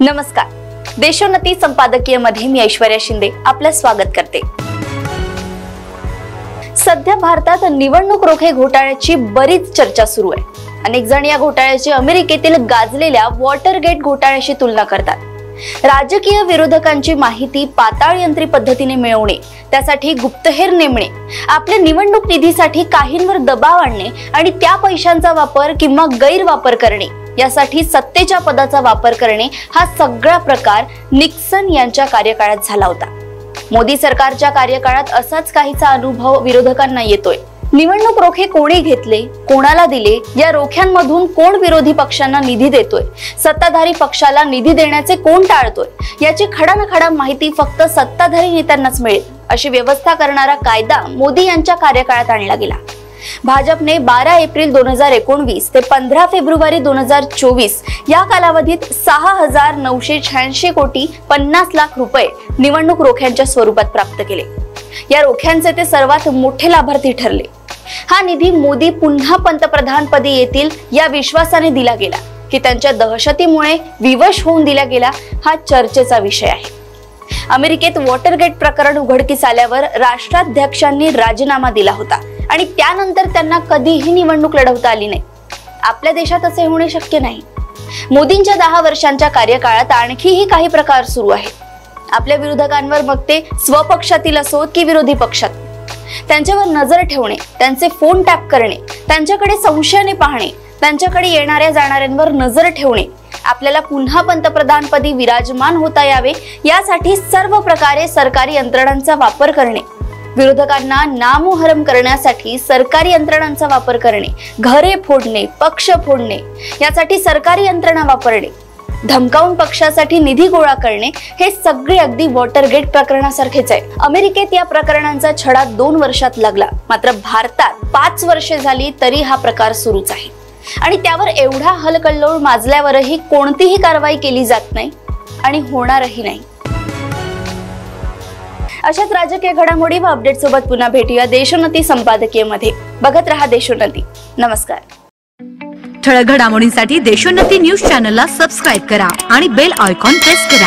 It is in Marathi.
नमस्कार, देशोन्नती संपादकीय मध्ये मी ऐश्वर्या शिंदे आपलं स्वागत करते। सध्या भारतात निवडणूक रोखे घोटाळ्याची बरीच चर्चा सुरू आहे। अनेक जण या घोटाळ्याची अमेरिकेतील गाजलेल्या वॉटरगेट घोटाळ्याशी तुलना करतात। राजकीय विरोधकांची माहिती पाताळयंत्री पद्धतीने मिळवणे, त्यासाठी गुप्तहेर नेमणे, आपल्या निवडणूक निधीसाठी काहींवर दबाव आणणे आणि त्या पैशांचा वापर किंवा गैरवापर करणे, यासाठी सत्तेच्या पदाचा वापर करणे, हा सगळा प्रकार निक्सन यांच्या कार्यकाळात झाला होता। मोदी सरकारच्या कार्यकाळात असाच काहीचा अनुभव विरोधकांना येतोय। निवडणूक रोखे कोणी घेतले, कोणाला दिले, या रोख्यांमधून कोण विरोधी पक्षांना निधी देतोय, सत्ताधारी पक्षाला निधी देण्याचे कोण टाळतोय, याची खडानखडा माहिती फक्त सत्ताधारी नेत्यांनाच मिळेल अशी व्यवस्था करणारा कायदा मोदी यांच्या कार्यकाळात आणला गेला। भाजपने 12 एप्रिल 2019 ते 15 फेब्रुवारी 2024 या कालावधीत 6,986 कोटी 50 लाख रुपये निवडणूक रोख्यांच्या स्वरूपात प्राप्त केले। या रोख्यांचे ते सर्वात मोठे लाभार्थी ठरले। हा निधी मोदी पुन्हा पंतप्रधानपदी येतील या विश्वासाने दिला गेला की त्यांच्या दहशतीमुळे विवश होऊन दिला गेला, हा चर्चेचा विषय आहे। अमेरिकेत वॉटरगेट प्रकरण उघडकीस आल्यावर राष्ट्राध्यक्षांनी राजीनामा दिला होता आणि त्यानंतर त्यांना कधीही निवडणूक लढवता आली नाही। आपल्या देशात असे होणे शक्य नाही। मोदींच्या 10 वर्षांच्या कार्यकाळात आणखीही काही प्रकार सुरू आहेत। आपल्या विरोधकांवर मग ते स्वपक्षातील असोत की विरोधी पक्षात, त्यांच्यावर नजर ठेवणे, त्यांचे फोन टॅप करणे, त्यांच्याकडे संशयाने पाहणे, त्यांच्याकडे येणाऱ्या जाणाऱ्यांवर नजर ठेवणे, आपल्याला पुन्हा पंतप्रधानपदी विराजमान होता यावे यासाठी सर्व प्रकारे सरकारी यंत्रणांचा वापर करणे, विरोधकांना नामोहरम करण्यासाठी सरकारी यंत्रणांचा वापर करणे, घरे फोडणे, पक्ष फोडणे, यासाठी सरकारी यंत्रणा वापरणे, धमकावून पक्षासाठी निधी गोळा करणे, हे सगळे अगदी वॉटरगेट प्रकरणासारखेच आहे। अमेरिकेत या प्रकरणांचा छडा 2 वर्षात लागला, मात्र भारतात 5 वर्षे झाली तरी हा प्रकार सुरूच आहे आणि त्यावर एवढा हलकल्लोळ माजल्यावरही कोणतीही कारवाई केली जात नाही आणि होणारही नाही। अशाच राजकीय घडामोडी व अपडेट सोबत पुन्हा भेटूया देशोन्नती संपादकीय मध्ये। बघत रहा देशोन्नती। नमस्कार। ठळक घडामोडींसाठी देशोन्नती न्यूज चॅनलला सबस्क्राइब करा आणि बेल आयकॉन प्रेस करा।